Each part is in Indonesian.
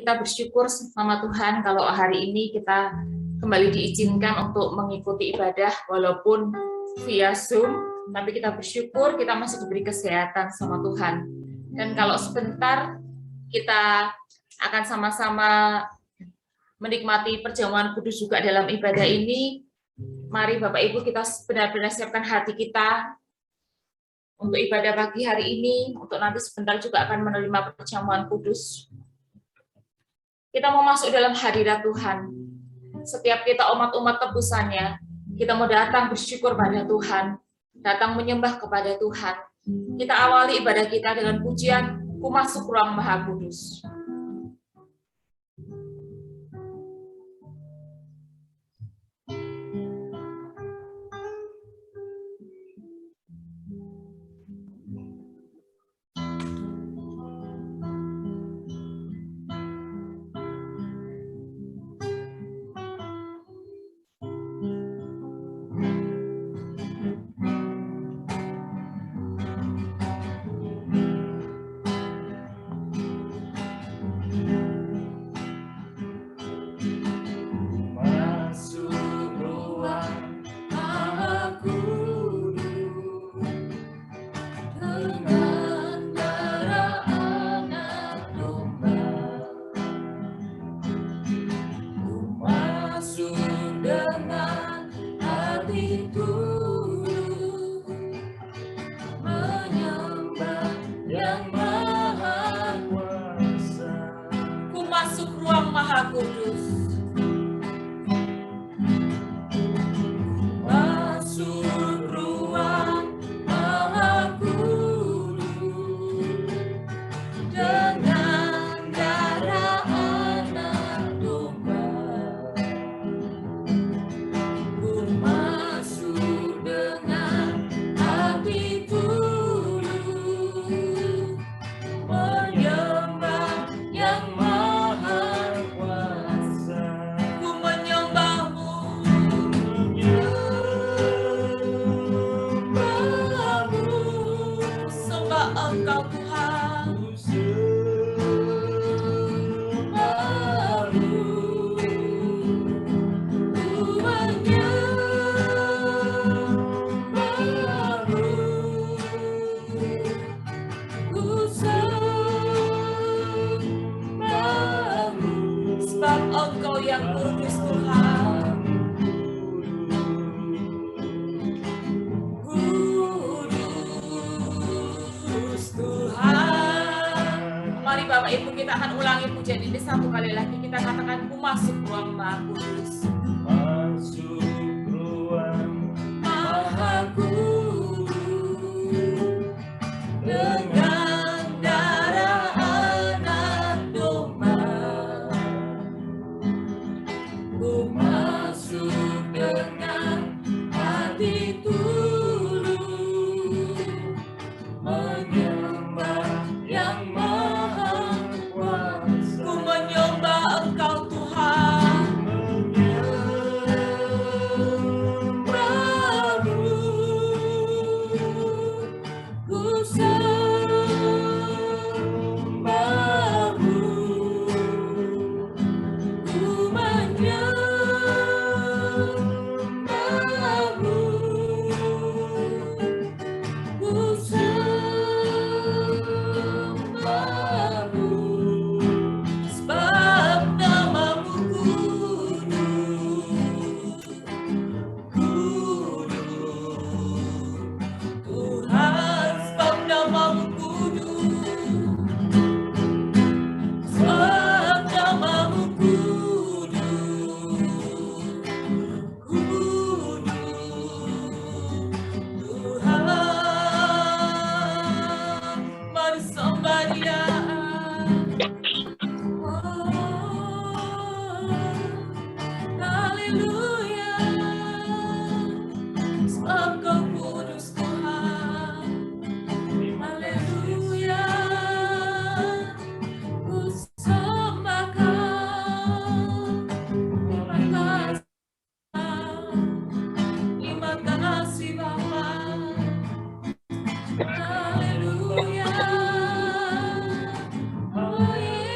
Kita bersyukur sama Tuhan kalau hari ini kita kembali diizinkan untuk mengikuti ibadah walaupun via Zoom, tapi kita bersyukur kita masih diberi kesehatan sama Tuhan. Dan kalau sebentar kita akan sama-sama menikmati perjamuan kudus juga dalam ibadah ini, mari Bapak Ibu kita benar-benar siapkan hati kita untuk ibadah pagi hari ini, untuk nanti sebentar juga akan menerima perjamuan kudus. Kita mau masuk dalam hadirat Tuhan. Setiap kita umat-umat tebusannya, kita mau datang bersyukur pada Tuhan, datang menyembah kepada Tuhan. Kita awali ibadah kita dengan pujian, Ku masuk ruang Maha Kudus. Haleluya, oh yeah.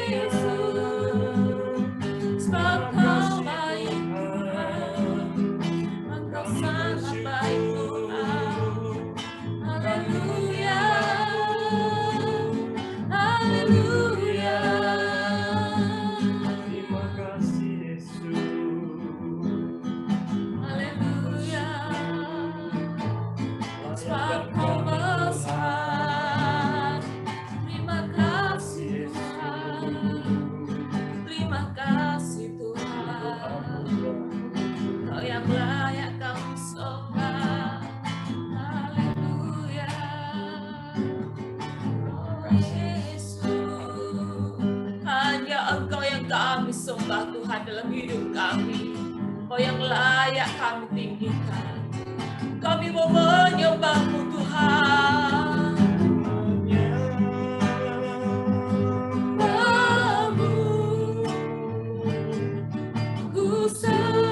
Kami sembah Tuhan dalam hidup kami. Engkau yang layak kami tinggikan. Kami mau menyembah-Mu Tuhan. Menyembah-Mu, ku sembah-Mu,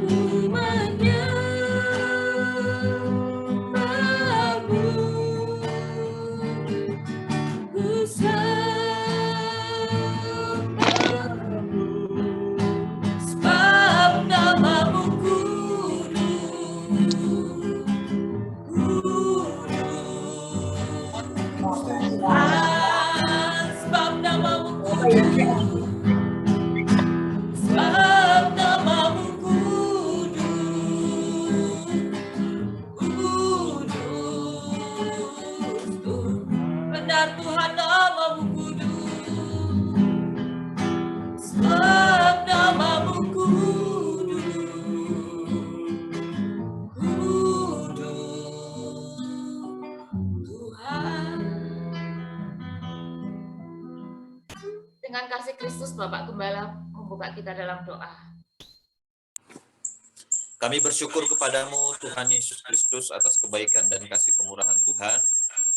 ku menyembah-Mu. Sebab nama-Mu kudus, sebab nama-Mu kudus, sebab nama-Mu kudus, benar Tuhan nama-Mu kudus, sebab nama-Mu kudus, Tuhan. Dengan kasih Kristus, Bapak Gembala membuka kita dalam doa. Kami bersyukur kepadamu Tuhan Yesus Kristus atas kebaikan dan kasih kemurahan Tuhan.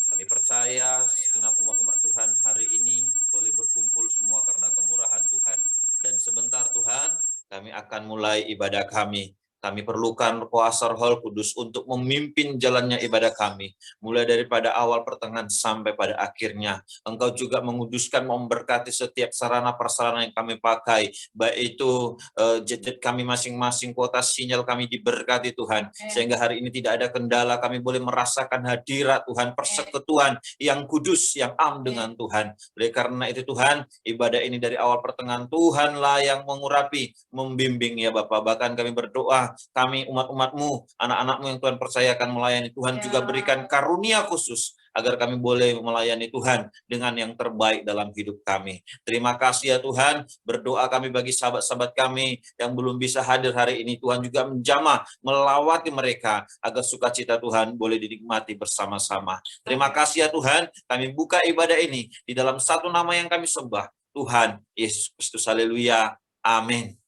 Kami percaya segenap umat-umat Tuhan hari ini boleh berkumpul semua karena kemurahan Tuhan. Dan sebentar Tuhan, kami akan mulai ibadah kami. Kami perlukan kuasa Roh Kudus untuk memimpin jalannya ibadah kami. Mulai daripada awal pertengahan sampai pada akhirnya. Engkau juga menguduskan, memberkati setiap sarana-prasarana yang kami pakai. Baik itu gadget kami masing-masing, kuota sinyal kami diberkati Tuhan. Sehingga hari ini tidak ada kendala, kami boleh merasakan hadirat Tuhan, persekutuan yang kudus, yang am dengan Tuhan. Oleh karena itu Tuhan, ibadah ini dari awal pertengahan Tuhanlah yang mengurapi, membimbing ya Bapak. Bahkan kami berdoa, kami umat-umat-Mu, anak-anak-Mu yang Tuhan percayakan melayani, Tuhan juga berikan karunia khusus agar kami boleh melayani Tuhan dengan yang terbaik dalam hidup kami. Terima kasih ya Tuhan, berdoa kami bagi sahabat-sahabat kami yang belum bisa hadir hari ini, Tuhan juga menjamah, melawati mereka agar sukacita Tuhan boleh dinikmati bersama-sama. Terima kasih ya Tuhan, kami buka ibadah ini di dalam satu nama yang kami sembah, Tuhan Yesus Kristus. Haleluya. Amin.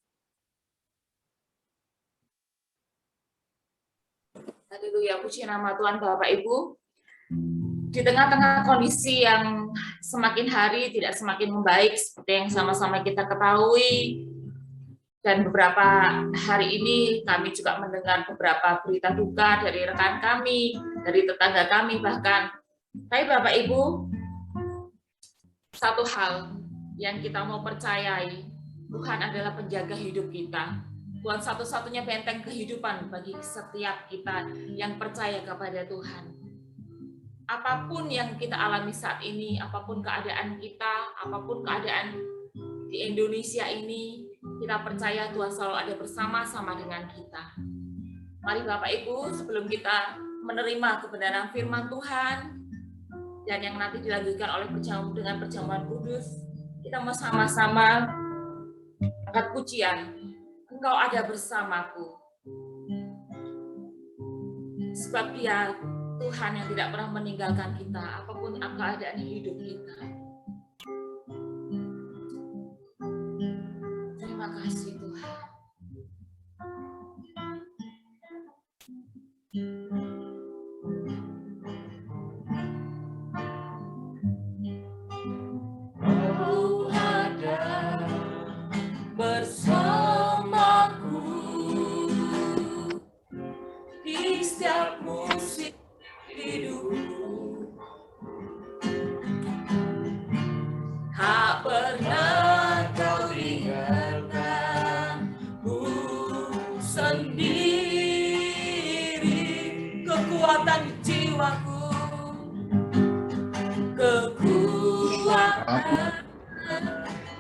Haleluya, puji nama Tuhan Bapak Ibu. Di tengah-tengah kondisi yang semakin hari tidak semakin membaik seperti yang sama-sama kita ketahui, dan beberapa hari ini kami juga mendengar beberapa berita duka dari rekan kami, dari tetangga kami bahkan. Tapi Bapak Ibu, satu hal yang kita mau percayai, Tuhan adalah penjaga hidup kita. Tuhan satu-satunya benteng kehidupan bagi setiap kita yang percaya kepada Tuhan. Apapun yang kita alami saat ini, apapun keadaan kita, apapun keadaan di Indonesia ini, kita percaya Tuhan selalu ada bersama-sama dengan kita. Mari Bapak Ibu, sebelum kita menerima kebenaran firman Tuhan, dan yang nanti dilanjutkan oleh dengan perjamuan kudus, kita mau sama-sama angkat pujian. Engkau ada bersamaku. Sebab Dia Tuhan yang tidak pernah meninggalkan kita, apapun keadaan hidup kita. Terima kasih Tuhan. Kau ada bersamaku di setiap musim hidupku. kekuatan di jiwaku, kekuatan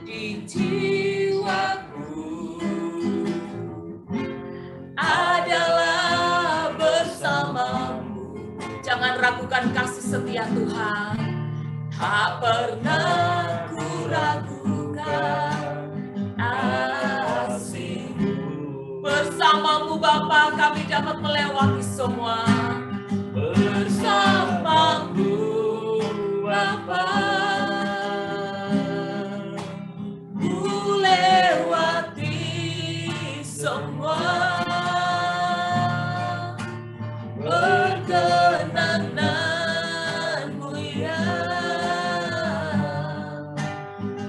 di jiwaku adalah bersamamu. Jangan ragukan kasih setia Tuhan. Tak pernah ku ragukan kasih-Mu. Bersamamu Bapa kami dapat melewati semua. Bersamamu Bapa ku lewati semua. Perkenananmu ya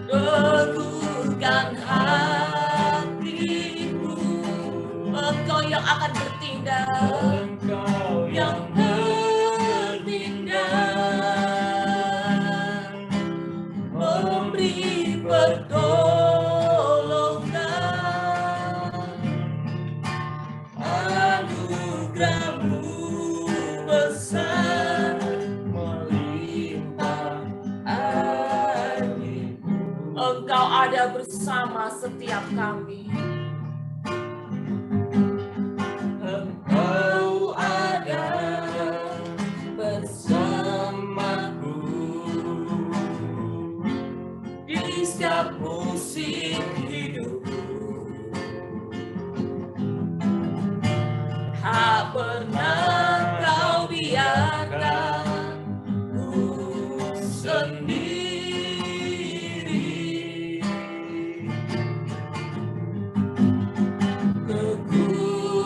teguhkan hatiku. Engkau yang akan bertindak, Engkau yang bertindak, memberi pertolongan. Anugerah-Mu besar melimpah air. Engkau ada bersama setiap kami. Engkau ada bersamaku di setiap musim hidupku. Tak pernah Kau biarkan ku sendiri.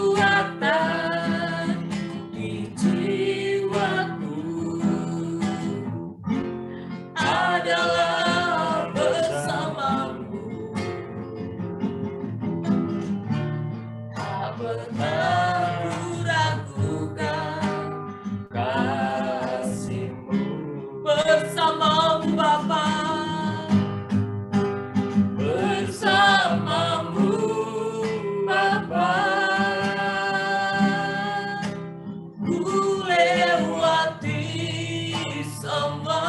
Kekuatan di jiwaku adalah bersamamu. Tak pernah ku ragukan kasih-Mu. Bersamamu Bapa, bersamamu Bapa, ku lewati semua.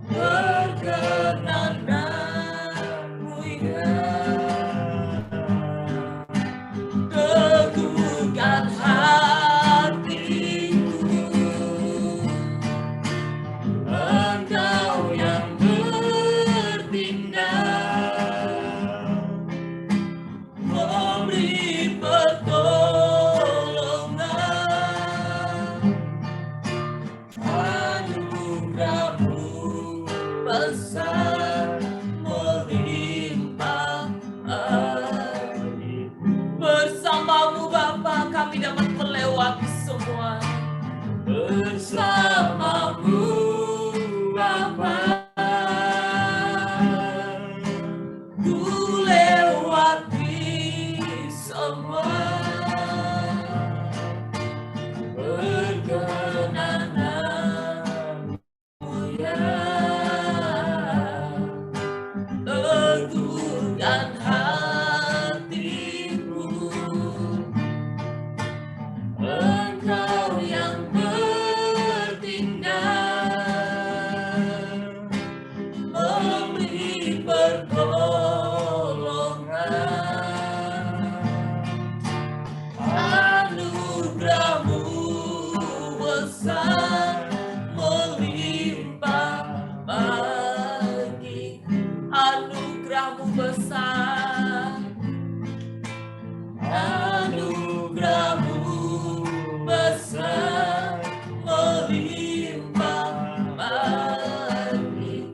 Perkenananmu ya teguhkan hatiku. Engkau yang bertindak, memberi pertolongan. Anugerah-Mu besar melimpah air. Bersamamu Bapa kami dapat melewati semua. Bersamamu Bapa ku lewati semua. Perkenananmu ya teguhkan hatiku. Engkau yang bertindak, memberi pertolongan. Anugerah-Mu besar melimpah bagi. Anugerah-Mu besar, anugerah-Mu besar melimpah bagi.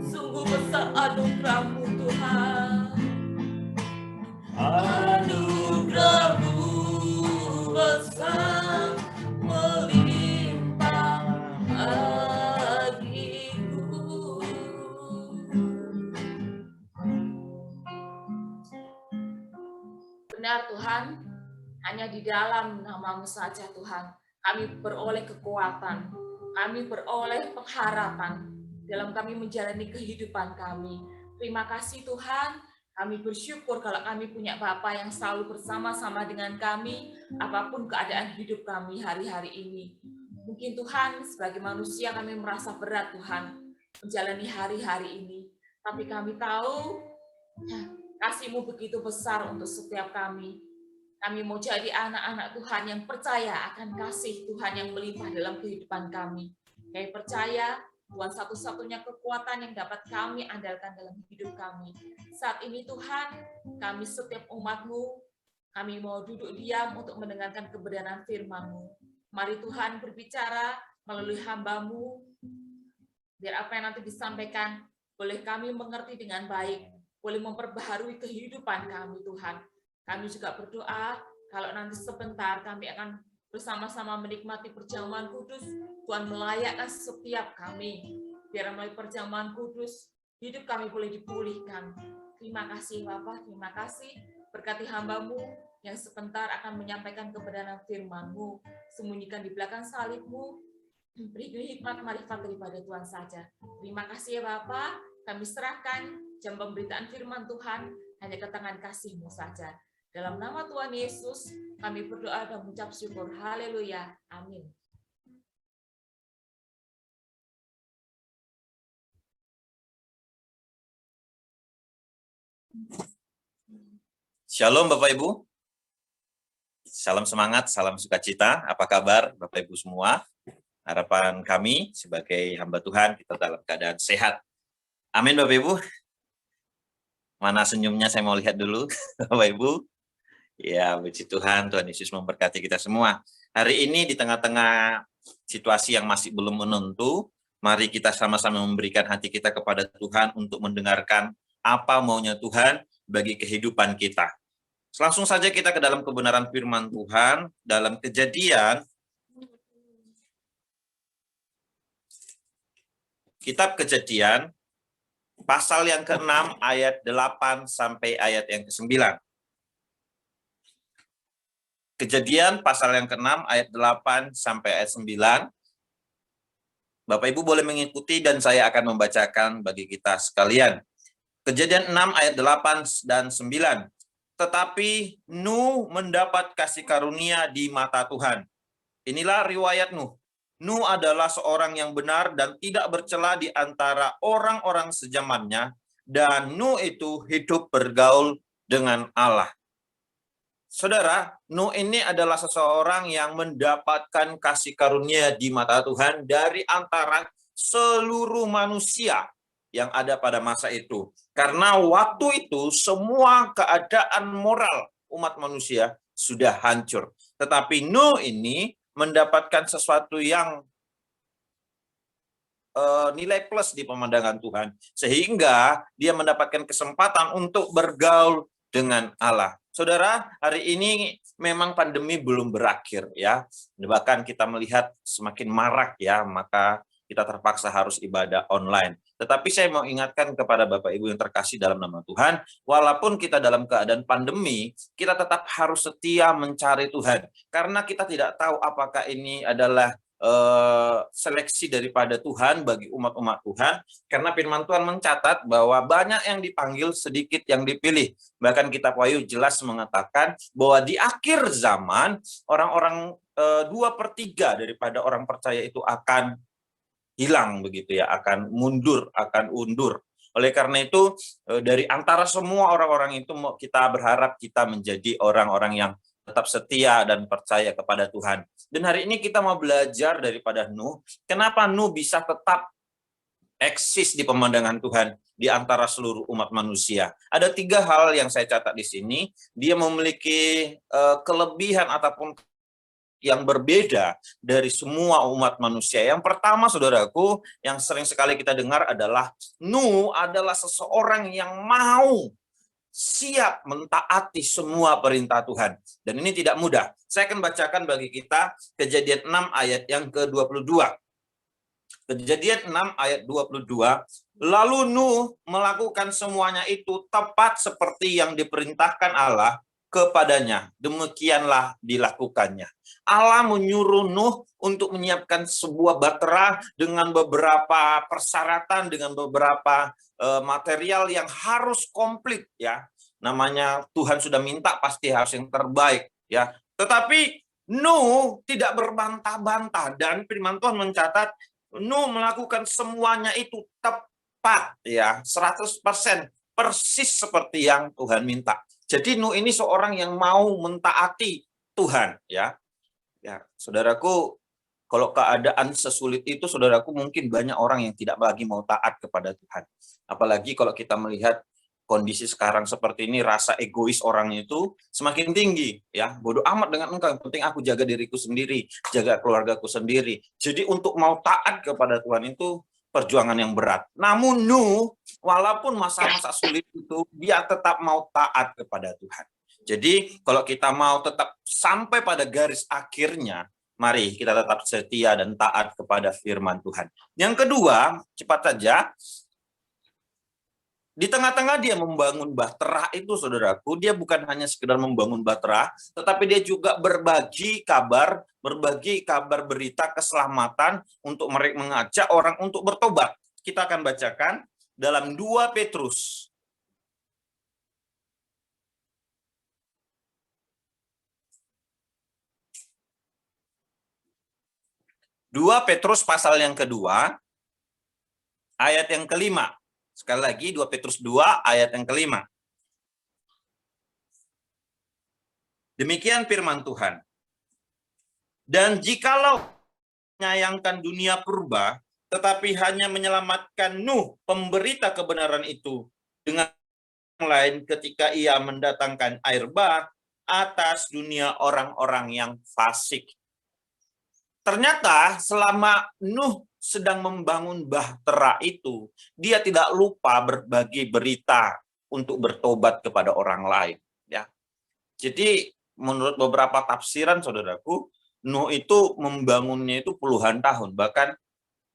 Sungguh besar anugerah-Mu Tuhan. Anugerah-Mu besar melimpah bagiku. Benar Tuhan, hanya di dalam nama-Mu saja Tuhan kami beroleh kekuatan, kami beroleh pengharapan dalam kami menjalani kehidupan kami. Terima kasih Tuhan, Kami bersyukur kalau kami punya Bapa yang selalu bersama-sama dengan kami, apapun keadaan hidup kami hari-hari ini. Mungkin Tuhan, sebagai manusia kami merasa berat Tuhan, menjalani hari-hari ini. Tapi kami tahu, kasih-Mu begitu besar untuk setiap kami. Kami mau jadi anak-anak Tuhan yang percaya akan kasih Tuhan yang melimpah dalam kehidupan kami. Kami percaya Tuhan satu-satunya kekuatan yang dapat kami andalkan dalam hidup kami. Saat ini Tuhan, kami setiap umat-Mu, kami mau duduk diam untuk mendengarkan kebenaran firman-Mu. Mari Tuhan berbicara melalui hamba-Mu, biar apa yang nanti disampaikan, boleh kami mengerti dengan baik, boleh memperbaharui kehidupan kami Tuhan. Kami juga berdoa, kalau nanti sebentar kami akan bersama-sama menikmati perjamuan kudus, Tuhan melayakkan setiap kami. Biar melalui perjamuan kudus, hidup kami boleh dipulihkan. Terima kasih Bapak, terima kasih. Berkati hamba-Mu yang sebentar akan menyampaikan kebenaran firman-Mu. Sembunyikan di belakang salib-Mu, beri hikmat marifat daripada Tuhan saja. Terima kasih ya Bapak, kami serahkan jam pemberitaan firman Tuhan hanya ke tangan kasih-Mu saja. Dalam nama Tuhan Yesus, kami berdoa dan mengucap syukur. Haleluya. Amin. Shalom Bapak Ibu. Salam semangat, salam sukacita. Apa kabar Bapak Ibu semua? Harapan kami sebagai hamba Tuhan kita dalam keadaan sehat. Amin Bapak Ibu. Mana senyumnya saya mau lihat dulu Bapak Ibu. Ya, puji Tuhan, Tuhan Yesus memberkati kita semua. Hari ini di tengah-tengah situasi yang masih belum menentu, mari kita sama-sama memberikan hati kita kepada Tuhan untuk mendengarkan apa maunya Tuhan bagi kehidupan kita. Langsung saja kita ke dalam kebenaran firman Tuhan, dalam Kejadian, Kitab Kejadian, pasal yang ke-6, ayat 8 sampai ayat yang ke-9. Kejadian pasal yang ke-6 ayat 8 sampai ayat 9. Bapak Ibu boleh mengikuti dan saya akan membacakan bagi kita sekalian. Kejadian 6 ayat 8 dan 9. Tetapi Nuh mendapat kasih karunia di mata Tuhan. Inilah riwayat Nuh. Nuh adalah seorang yang benar dan tidak bercela di antara orang-orang sezamannya, dan Nuh itu hidup bergaul dengan Allah. Saudara, Nuh ini adalah seseorang yang mendapatkan kasih karunia di mata Tuhan dari antara seluruh manusia yang ada pada masa itu. Karena waktu itu semua keadaan moral umat manusia sudah hancur. Tetapi Nuh ini mendapatkan sesuatu yang nilai plus di pemandangan Tuhan. Sehingga dia mendapatkan kesempatan untuk bergaul dengan Allah. Saudara, hari ini memang pandemi belum berakhir ya. Bahkan kita melihat semakin marak ya, maka kita terpaksa harus ibadah online. Tetapi saya mau ingatkan kepada Bapak Ibu yang terkasih dalam nama Tuhan, walaupun kita dalam keadaan pandemi, kita tetap harus setia mencari Tuhan. Karena kita tidak tahu apakah ini adalah seleksi daripada Tuhan bagi umat-umat Tuhan, karena firman Tuhan mencatat bahwa banyak yang dipanggil, sedikit yang dipilih. Bahkan kitab Wahyu jelas mengatakan bahwa di akhir zaman orang-orang 2/3 daripada orang percaya itu akan hilang begitu ya, akan mundur, akan undur. Oleh karena itu dari antara semua orang-orang itu kita berharap kita menjadi orang-orang yang tetap setia dan percaya kepada Tuhan. Dan hari ini kita mau belajar daripada Nuh, kenapa Nuh bisa tetap eksis di pemandangan Tuhan di antara seluruh umat manusia. Ada 3 hal yang saya catat di sini. Dia memiliki kelebihan ataupun yang berbeda dari semua umat manusia. Yang pertama, saudaraku, yang sering sekali kita dengar adalah Nuh adalah seseorang yang mau siap mentaati semua perintah Tuhan. Dan ini tidak mudah. Saya akan bacakan bagi kita Kejadian 6 ayat yang ke-22. Kejadian 6 ayat 22. Lalu Nuh melakukan semuanya itu tepat seperti yang diperintahkan Allah, kepadanya, demikianlah dilakukannya. Allah menyuruh Nuh untuk menyiapkan sebuah bahtera dengan beberapa persyaratan, dengan beberapa material yang harus komplit, ya. Namanya Tuhan sudah minta, pasti harus yang terbaik, ya. Tetapi Nuh tidak berbantah-bantah, dan firman Tuhan mencatat Nuh melakukan semuanya itu tepat, ya, 100% persis seperti yang Tuhan minta. Jadi Nuh ini seorang yang mau mentaati Tuhan, ya. Ya, saudaraku, kalau keadaan sesulit itu, saudaraku, mungkin banyak orang yang tidak lagi mau taat kepada Tuhan. Apalagi kalau kita melihat kondisi sekarang seperti ini, rasa egois orang itu semakin tinggi, ya. Bodoh amat dengan engkau, yang penting aku jaga diriku sendiri, jaga keluargaku sendiri. Jadi untuk mau taat kepada Tuhan itu perjuangan yang berat. Namun Nuh, walaupun masa-masa sulit itu, dia tetap mau taat kepada Tuhan. Jadi kalau kita mau tetap sampai pada garis akhirnya, mari kita tetap setia dan taat kepada firman Tuhan. Yang kedua, cepat saja, di tengah-tengah dia membangun bahtera itu, saudaraku, dia bukan hanya sekedar membangun bahtera, tetapi dia juga berbagi kabar berita keselamatan untuk mengajak orang untuk bertobat. Kita akan bacakan dalam 2 Petrus. 2 Petrus pasal yang kedua, ayat yang kelima. Sekali lagi, 2 Petrus 2, ayat yang kelima. Demikian firman Tuhan. Dan jikalau menyayangkan dunia purba, tetapi hanya menyelamatkan Nuh, pemberita kebenaran itu, dengan yang lain ketika ia mendatangkan air bah atas dunia orang-orang yang fasik. Ternyata selama Nuh sedang membangun bahtera itu, dia tidak lupa berbagi berita untuk bertobat kepada orang lain, ya. Jadi menurut beberapa tafsiran, saudaraku, Nuh itu membangunnya itu puluhan tahun, bahkan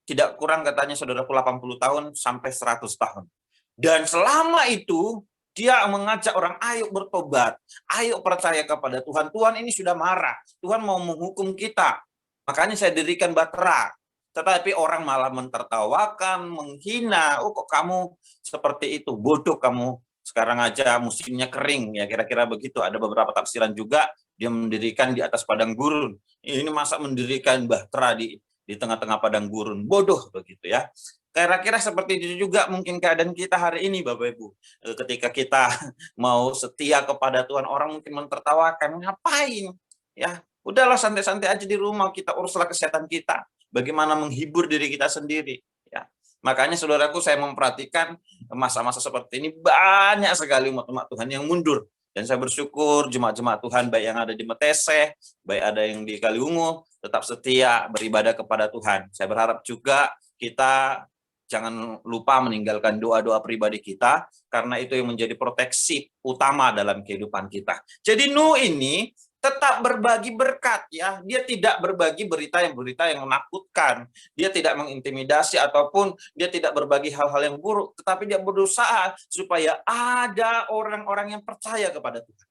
tidak kurang katanya, saudaraku, 80 tahun sampai 100 tahun. Dan selama itu dia mengajak orang, ayo bertobat, ayo percaya kepada Tuhan. Tuhan ini sudah marah, Tuhan mau menghukum kita. Makanya saya dirikan bahtera. Tetapi orang malah mentertawakan, menghina. Oh, kok kamu seperti itu? Bodoh kamu. Sekarang aja musimnya kering, ya, kira-kira begitu. Ada beberapa tafsiran juga, dia mendirikan di atas padang gurun. Ini masa mendirikan bahtera di tengah-tengah padang gurun. Bodoh begitu, ya. Kira-kira seperti itu juga mungkin keadaan kita hari ini, Bapak Ibu. Ketika kita mau setia kepada Tuhan, orang mungkin mentertawakan, ngapain? Ya, udahlah santai-santai aja di rumah, kita uruslah kesehatan kita. Bagaimana menghibur diri kita sendiri, ya. Makanya saudaraku, saya memperhatikan masa-masa seperti ini banyak sekali umat-umat Tuhan yang mundur. Dan saya bersyukur jemaat-jemaat Tuhan, baik yang ada di Meteseh, baik ada yang di Kaliungu, tetap setia beribadah kepada Tuhan. Saya berharap juga kita jangan lupa meninggalkan doa-doa pribadi kita, karena itu yang menjadi proteksi utama dalam kehidupan kita. Jadi Nuh ini tetap berbagi berkat, ya. Dia tidak berbagi berita yang menakutkan. Dia tidak mengintimidasi ataupun dia tidak berbagi hal-hal yang buruk, tetapi dia berusaha supaya ada orang-orang yang percaya kepada Tuhan.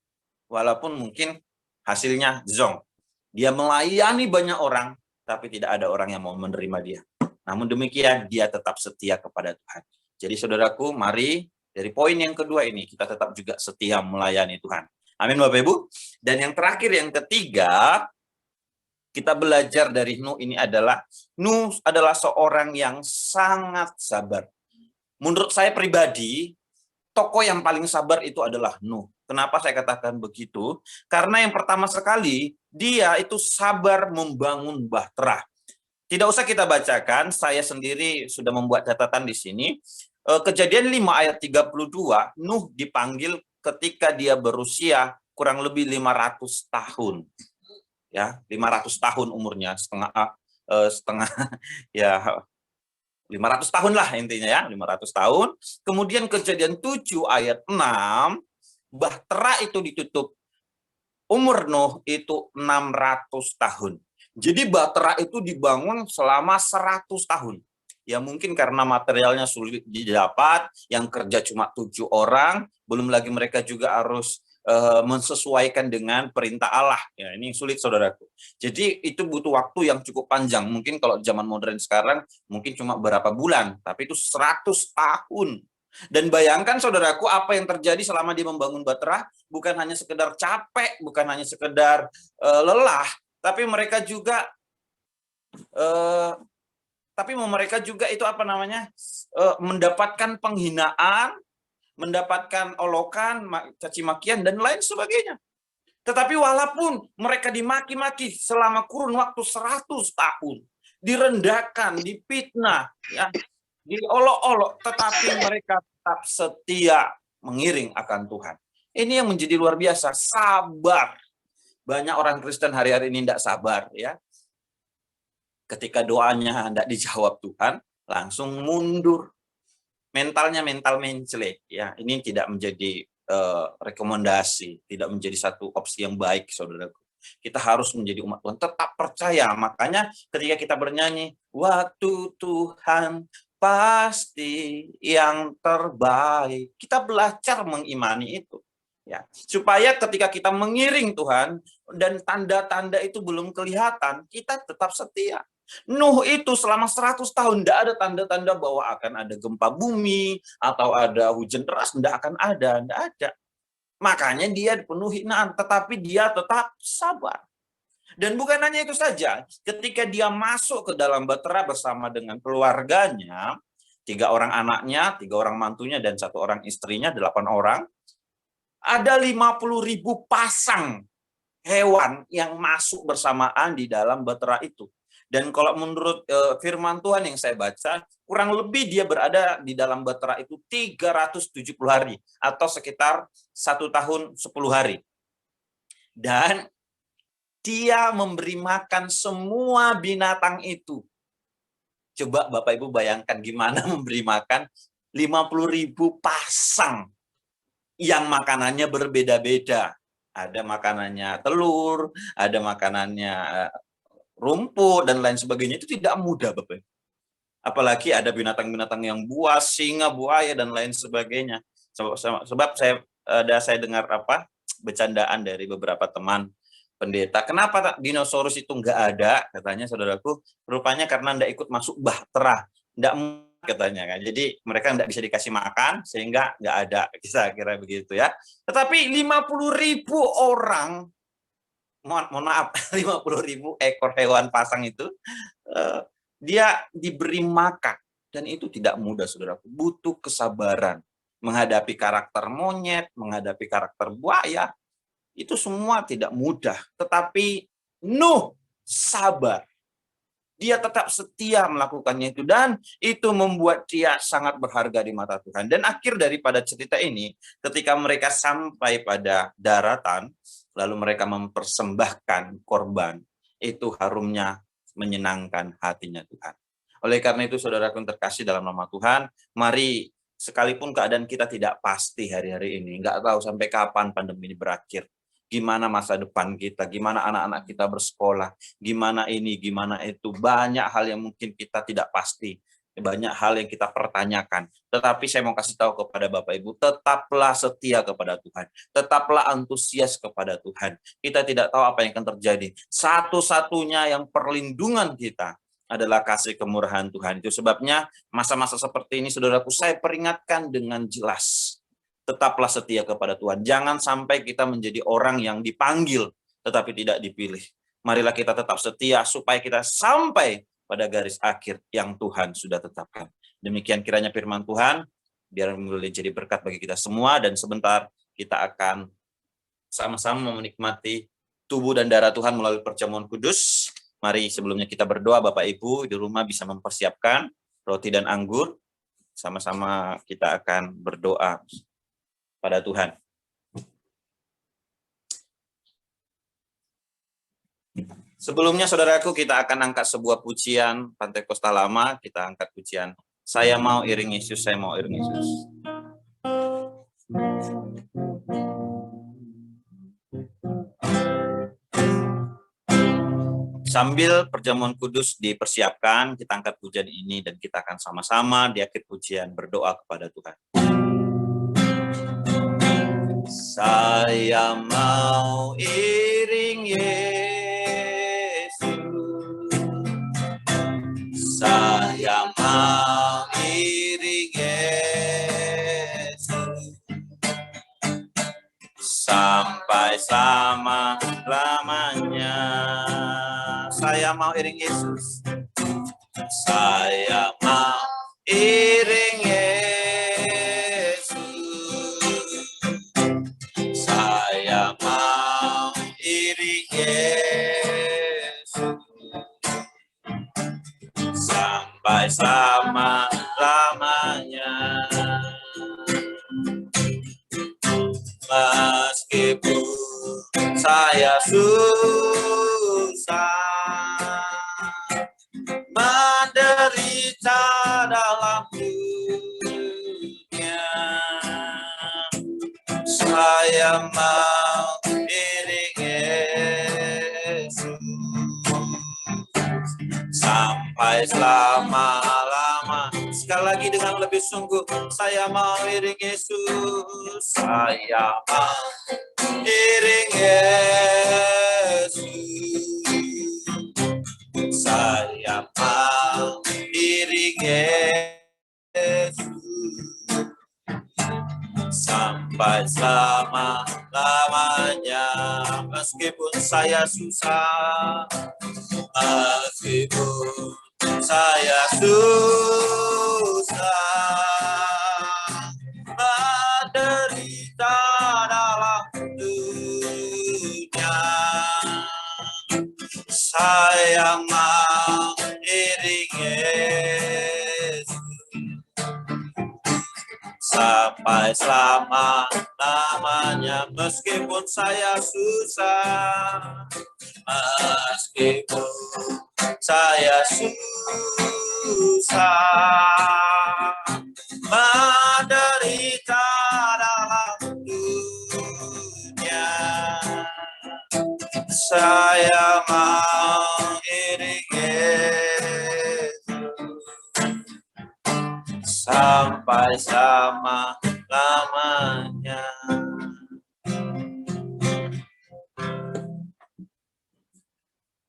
Walaupun mungkin hasilnya zonk. Dia melayani banyak orang, tapi tidak ada orang yang mau menerima dia. Namun demikian, dia tetap setia kepada Tuhan. Jadi saudaraku, mari dari poin yang kedua ini, kita tetap juga setia melayani Tuhan. Amin, Bapak Ibu. Dan yang terakhir, yang ketiga, kita belajar dari Nuh ini adalah, Nuh adalah seorang yang sangat sabar. Menurut saya pribadi, tokoh yang paling sabar itu adalah Nuh. Kenapa saya katakan begitu? Karena yang pertama sekali, dia itu sabar membangun bahtera. Tidak usah kita bacakan, saya sendiri sudah membuat catatan di sini. Kejadian 5 ayat 32, Nuh dipanggil ketika dia berusia kurang lebih 500 tahun. Ya, 500 tahun umurnya, setengah ya 500 tahun lah intinya, ya, 500 tahun. Kemudian Kejadian 7 ayat 6, bahtera itu ditutup. Umur Nuh itu 600 tahun. Jadi bahtera itu dibangun selama 100 tahun. Ya mungkin karena materialnya sulit didapat, yang kerja cuma 7 orang, belum lagi mereka juga harus mensesuaikan dengan perintah Allah. Ya, ini sulit saudaraku. Jadi itu butuh waktu yang cukup panjang. Mungkin kalau zaman modern sekarang mungkin cuma berapa bulan, tapi itu 100 tahun. Dan bayangkan saudaraku apa yang terjadi selama dia membangun Batra, bukan hanya sekedar capek, bukan hanya sekedar lelah, tapi mereka juga itu apa namanya? Mendapatkan penghinaan, mendapatkan olokan, caci makian dan lain sebagainya. Tetapi walaupun mereka dimaki-maki selama kurun waktu 100 tahun, direndahkan, dipitnah, ya, diolok-olok, tetapi mereka tetap setia mengiring akan Tuhan. Ini yang menjadi luar biasa, sabar. Banyak orang Kristen hari-hari ini tidak sabar, ya. Ketika doanya tidak dijawab Tuhan, langsung mundur. Mentalnya mental mencele, ya. Ini tidak menjadi rekomendasi, tidak menjadi satu opsi yang baik, saudaraku. Kita harus menjadi umat Tuhan, tetap percaya. Makanya ketika kita bernyanyi, waktu Tuhan pasti yang terbaik, kita belajar mengimani itu, ya. Supaya ketika kita mengiring Tuhan dan tanda-tanda itu belum kelihatan, kita tetap setia. Nuh itu selama 100 tahun tidak ada tanda-tanda bahwa akan ada gempa bumi atau ada hujan deras, tidak akan ada, tidak ada. Makanya dia dipenuhi hinaan, tetapi dia tetap sabar. Dan bukan hanya itu saja, ketika dia masuk ke dalam Batra bersama dengan keluarganya, 3 orang anaknya, 3 orang mantunya, dan 1 orang istrinya, 8 orang, ada 50.000 pasang hewan yang masuk bersamaan di dalam Batra itu. Dan kalau menurut firman Tuhan yang saya baca, kurang lebih dia berada di dalam Batra itu 370 hari, atau sekitar 1 tahun 10 hari. Dan dia memberi makan semua binatang itu. Coba Bapak Ibu bayangkan gimana memberi makan 50.000 pasang yang makanannya berbeda-beda. Ada makanannya telur, ada makanannya rumput, dan lain sebagainya. Itu tidak mudah, Bapak. Apalagi ada binatang-binatang yang buas, singa, buaya, dan lain sebagainya. Sebab saya dengar bercandaan dari beberapa teman pendeta. Kenapa dinosaurus itu nggak ada? Katanya, saudaraku, rupanya karena nggak ikut masuk Bahtera. Nggak, katanya kan. Jadi mereka nggak bisa dikasih makan, sehingga nggak ada. Kira-kira begitu, ya. Tetapi 50.000 orang, mohon maaf, 50.000 ekor hewan pasang itu, dia diberi makan. Dan itu tidak mudah, saudaraku. Butuh kesabaran. Menghadapi karakter monyet, menghadapi karakter buaya, itu semua tidak mudah. Tetapi Nuh sabar. Dia tetap setia melakukannya itu. Dan itu membuat dia sangat berharga di mata Tuhan. Dan akhir daripada cerita ini, ketika mereka sampai pada daratan, lalu mereka mempersembahkan korban, itu harumnya menyenangkan hatinya Tuhan. Oleh karena itu, saudaraku yang terkasih dalam nama Tuhan, mari, sekalipun keadaan kita tidak pasti hari-hari ini, nggak tahu sampai kapan pandemi ini berakhir, gimana masa depan kita, gimana anak-anak kita bersekolah, gimana ini, gimana itu, banyak hal yang mungkin kita tidak pasti, banyak hal yang kita pertanyakan. Tetapi saya mau kasih tahu kepada Bapak Ibu, tetaplah setia kepada Tuhan. Tetaplah antusias kepada Tuhan. Kita tidak tahu apa yang akan terjadi. Satu-satunya yang perlindungan kita adalah kasih kemurahan Tuhan. Itu sebabnya masa-masa seperti ini, saudaraku, saya peringatkan dengan jelas. Tetaplah setia kepada Tuhan. Jangan sampai kita menjadi orang yang dipanggil tetapi tidak dipilih. Marilah kita tetap setia supaya kita sampai pada garis akhir yang Tuhan sudah tetapkan. Demikian kiranya firman Tuhan, biar boleh jadi berkat bagi kita semua, dan sebentar kita akan sama-sama menikmati tubuh dan darah Tuhan melalui perjamuan kudus. Mari sebelumnya kita berdoa. Bapak Ibu di rumah bisa mempersiapkan roti dan anggur. Sama-sama kita akan berdoa pada Tuhan. Sebelumnya, saudaraku, kita akan angkat sebuah pujian Pantekosta lama. Kita angkat pujian Saya Mau Iring Yesus, Saya Mau Iring Yesus. Sambil perjamuan kudus dipersiapkan, kita angkat pujian ini dan kita akan sama-sama di akhir pujian berdoa kepada Tuhan. Saya mau iring Yesus. Saya mau iring Yesus sampai selama-lamanya. Saya mau iring Yesus. Saya mau iring Yesus. Saya mau iring Yesus sampai selama-lamanya. Meskipun saya susah menderita dalam dunia, saya mau iring Yesus sampai selama-lama. Sekali lagi dengan lebih sungguh, saya mau iring Yesus. Saya mau iring Yesus. Saya mau iring Yesus sampai selama-lamanya. Meskipun saya susah, meskipun saya susah menderita dalam dunia, saya mau iring Yesus sampai selama-lamanya. Meskipun saya susah, meskipun saya susah menderita dalam dunia, saya mau iring Yesus sampai selama-lamanya.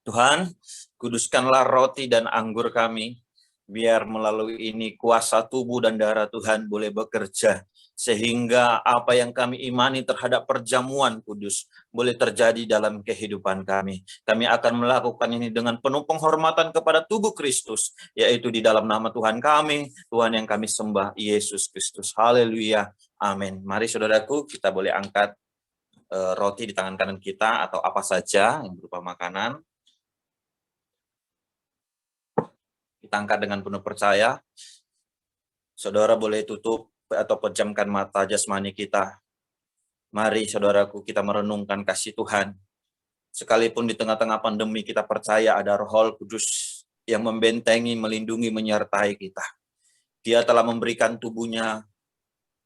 Tuhan, kuduskanlah roti dan anggur kami, biar melalui ini kuasa tubuh dan darah Tuhan boleh bekerja, sehingga apa yang kami imani terhadap perjamuan kudus boleh terjadi dalam kehidupan kami. Kami akan melakukan ini dengan penuh penghormatan kepada tubuh Kristus, yaitu di dalam nama Tuhan kami, Tuhan yang kami sembah, Yesus Kristus. Haleluya. Amin. Mari saudaraku, kita boleh angkat roti di tangan kanan kita atau apa saja yang berupa makanan. Kita angkat dengan penuh percaya. Saudara boleh tutup atau pejamkan mata jasmani kita. Mari saudaraku, kita merenungkan kasih Tuhan. Sekalipun di tengah-tengah pandemi, kita percaya ada Roh Kudus yang membentengi, melindungi, menyertai kita. Dia telah memberikan tubuhnya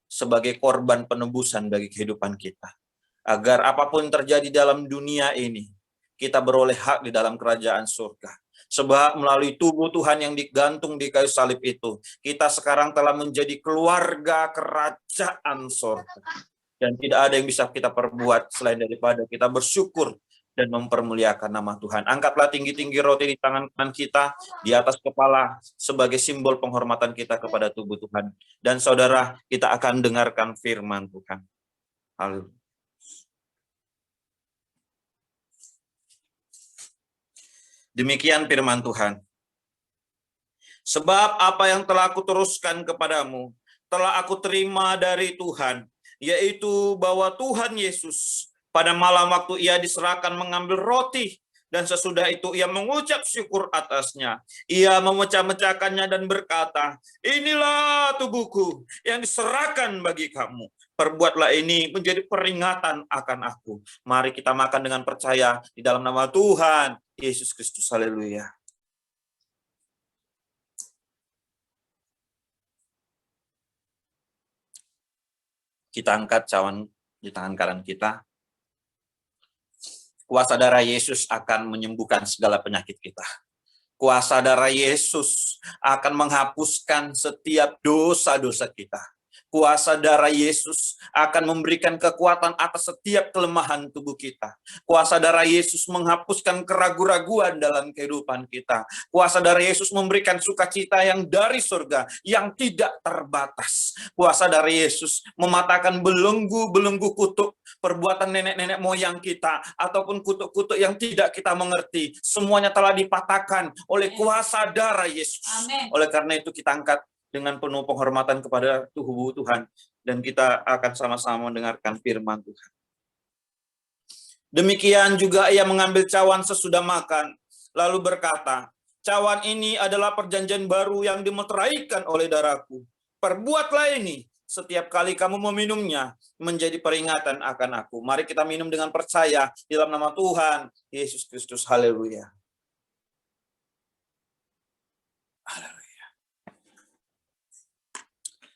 sebagai korban penebusan bagi kehidupan kita. Agar apapun terjadi dalam dunia ini, kita beroleh hak di dalam kerajaan surga. Sebab melalui tubuh Tuhan yang digantung di kayu salib itu, kita sekarang telah menjadi keluarga kerajaan surga. Dan tidak ada yang bisa kita perbuat selain daripada kita bersyukur dan mempermuliakan nama Tuhan. Angkatlah tinggi-tinggi roti di tangan kanan kita, di atas kepala, sebagai simbol penghormatan kita kepada tubuh Tuhan. Dan saudara, kita akan dengarkan firman Tuhan. Haleluya. Demikian firman Tuhan. Sebab apa yang telah aku teruskan kepadamu, telah aku terima dari Tuhan, yaitu bahwa Tuhan Yesus pada malam waktu ia diserahkan mengambil roti, dan sesudah itu ia mengucap syukur atasnya. Ia memecah-mecahkannya dan berkata, inilah tubuhku yang diserahkan bagi kamu. Perbuatlah ini menjadi peringatan akan aku. Mari kita makan dengan percaya di dalam nama Tuhan Yesus Kristus. Haleluya. Kita angkat cawan di tangan kanan kita. Kuasa darah Yesus akan menyembuhkan segala penyakit kita. Kuasa darah Yesus akan menghapuskan setiap dosa-dosa kita. Kuasa darah Yesus akan memberikan kekuatan atas setiap kelemahan tubuh kita. Kuasa darah Yesus menghapuskan keraguan-raguan dalam kehidupan kita. Kuasa darah Yesus memberikan sukacita yang dari surga, yang tidak terbatas. Kuasa darah Yesus mematahkan belenggu-belenggu kutuk perbuatan nenek-nenek moyang kita, ataupun kutuk-kutuk yang tidak kita mengerti. Semuanya telah dipatahkan oleh kuasa darah Yesus. Amin. Oleh karena itu kita angkat dengan penuh penghormatan kepada tubuh Tuhan, dan kita akan sama-sama mendengarkan firman Tuhan. Demikian juga ia mengambil cawan sesudah makan, lalu berkata, cawan ini adalah perjanjian baru yang dimeteraikan oleh darahku. Perbuatlah ini setiap kali kamu meminumnya, menjadi peringatan akan aku. Mari kita minum dengan percaya di dalam nama Tuhan Yesus Kristus. Haleluya. Haleluya.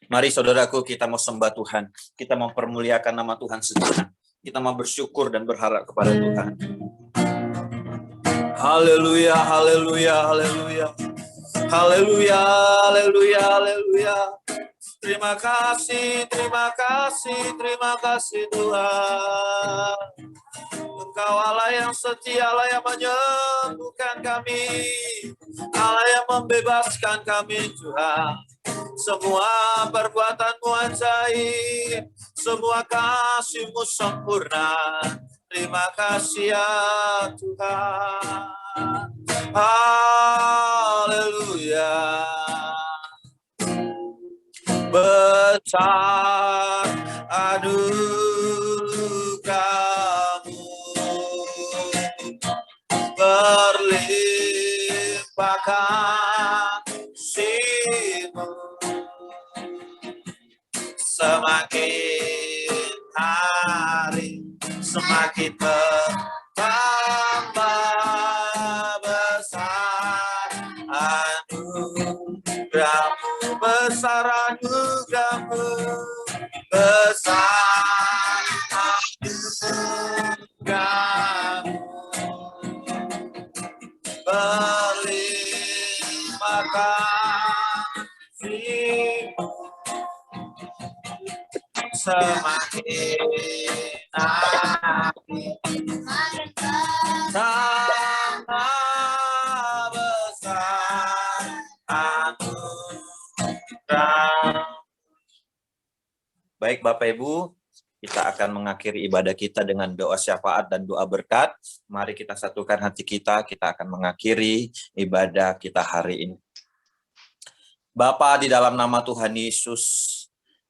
Mari saudaraku, kita mau sembah Tuhan. Kita mau permuliakan nama Tuhan sejenak. Kita mau bersyukur dan berharap kepada Tuhan. Haleluya, haleluya, haleluya. Haleluya, haleluya, haleluya. Terima kasih, terima kasih, terima kasih Tuhan. Engkau Allah yang setia, Allah yang menyembuhkan kami, Allah yang membebaskan kami Tuhan. Semua perbuatanmu ajaib, semua kasihmu sempurna. Terima kasih ya Tuhan. Haleluya. Besar anugerahmu, berlimpah kasih-Mu, semakin hari semakin bertambah besar anugerahmu, besar anugerahmu, besar anugerahmu, berlimpah kasih-Mu, semakin hari tambah besar anugerah. Baik Bapak Ibu, kita akan mengakhiri ibadah kita dengan doa syafaat dan doa berkat. Mari kita satukan hati kita akan mengakhiri ibadah kita hari ini. Bapa, di dalam nama Tuhan Yesus,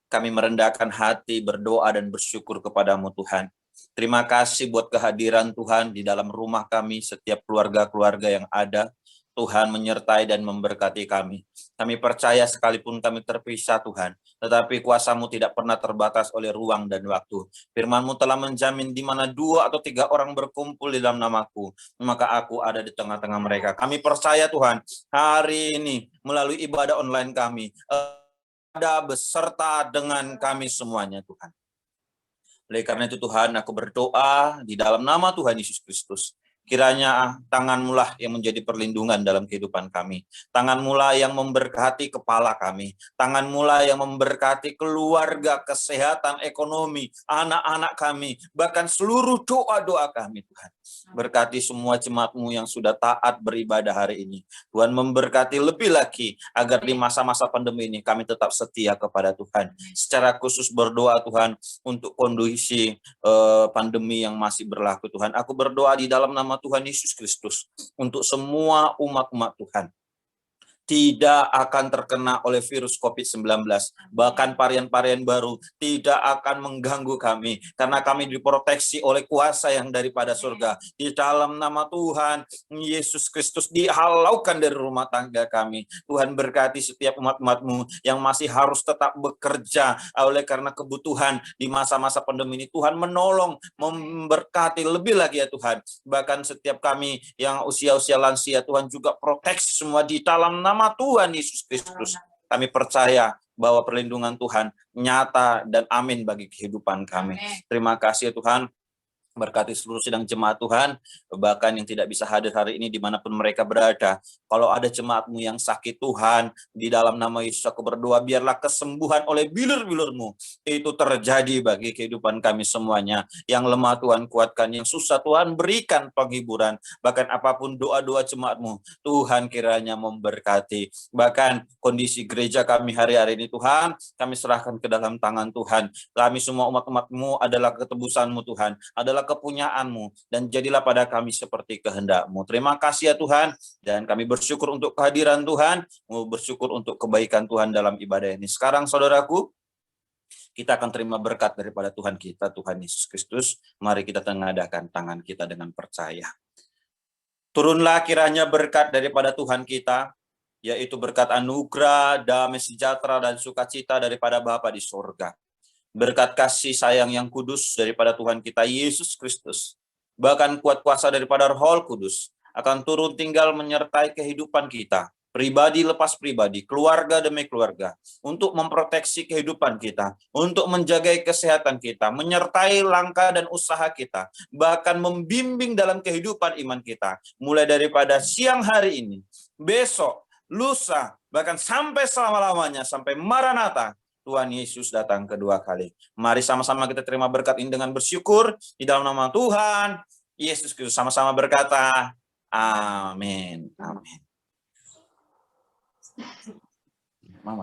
kami merendahkan hati, berdoa dan bersyukur kepadamu Tuhan. Terima kasih buat kehadiran Tuhan di dalam rumah kami, setiap keluarga-keluarga yang ada. Tuhan menyertai dan memberkati kami. Kami percaya sekalipun kami terpisah Tuhan, tetapi kuasa-Mu tidak pernah terbatas oleh ruang dan waktu. Firman-Mu telah menjamin di mana 2 atau 3 orang berkumpul di dalam namaku, maka aku ada di tengah-tengah mereka. Kami percaya Tuhan, hari ini melalui ibadah online kami, ada beserta dengan kami semuanya Tuhan. Oleh karena itu Tuhan, aku berdoa di dalam nama Tuhan Yesus Kristus. Kiranya tangan-Mu lah yang menjadi perlindungan dalam kehidupan kami. Tangan-Mu lah yang memberkati kepala kami. Tangan-Mu lah yang memberkati keluarga, kesehatan, ekonomi, anak-anak kami. Bahkan seluruh doa-doa kami Tuhan. Berkati semua jemaat-Mu yang sudah taat beribadah hari ini. Tuhan memberkati lebih lagi agar di masa-masa pandemi ini kami tetap setia kepada Tuhan. Secara khusus berdoa Tuhan untuk kondisi pandemi yang masih berlaku Tuhan. Aku berdoa di dalam nama Tuhan Yesus Kristus untuk semua umat-umat Tuhan tidak akan terkena oleh virus COVID-19, bahkan varian-varian baru tidak akan mengganggu kami, karena kami diproteksi oleh kuasa yang daripada surga. Di dalam nama Tuhan Yesus Kristus, dihalaukan dari rumah tangga kami. Tuhan berkati setiap umat-umat-Mu yang masih harus tetap bekerja oleh karena kebutuhan di masa-masa pandemi ini. Tuhan menolong, memberkati lebih lagi ya Tuhan. Bahkan setiap kami yang usia-usia lansia, Tuhan juga proteksi semua di dalam nama Tuhan Yesus Kristus. Kami percaya bahwa perlindungan Tuhan nyata dan amin bagi kehidupan kami. Terima kasih Tuhan. Berkati seluruh sidang jemaat Tuhan, bahkan yang tidak bisa hadir hari ini dimanapun mereka berada. Kalau ada jemaat-Mu yang sakit Tuhan, di dalam nama Yesus aku berdoa, biarlah kesembuhan oleh bilur-bilur-Mu itu terjadi bagi kehidupan kami semuanya. Yang lemah Tuhan kuatkan, yang susah Tuhan berikan penghiburan. Bahkan apapun doa-doa jemaat-Mu, Tuhan kiranya memberkati. Bahkan kondisi gereja kami hari-hari ini Tuhan, kami serahkan ke dalam tangan Tuhan. Kami semua umat-umat-Mu adalah ketebusan-Mu Tuhan, adalah kepunyaan-Mu, dan jadilah pada kami seperti kehendak-Mu. Terima kasih ya Tuhan, dan kami bersyukur untuk kehadiran Tuhan, bersyukur untuk kebaikan Tuhan dalam ibadah ini. Sekarang saudaraku, kita akan terima berkat daripada Tuhan kita, Tuhan Yesus Kristus. Mari kita tengadahkan tangan kita dengan percaya. Turunlah kiranya berkat daripada Tuhan kita, yaitu berkat anugerah, damai sejahtera, dan sukacita daripada Bapa di surga. Berkat kasih sayang yang kudus daripada Tuhan kita Yesus Kristus, bahkan kuat kuasa daripada Roh Kudus, akan turun tinggal menyertai kehidupan kita, pribadi lepas pribadi, keluarga demi keluarga, untuk memproteksi kehidupan kita, untuk menjaga kesehatan kita, menyertai langkah dan usaha kita, bahkan membimbing dalam kehidupan iman kita, mulai daripada siang hari ini, besok, lusa, bahkan sampai selama-lamanya, sampai Maranatha, Tuhan Yesus datang kedua kali. Mari sama-sama kita terima berkat ini dengan bersyukur di dalam nama Tuhan Yesus Kristus. Sama-sama berkata, amin. Amin. Mama.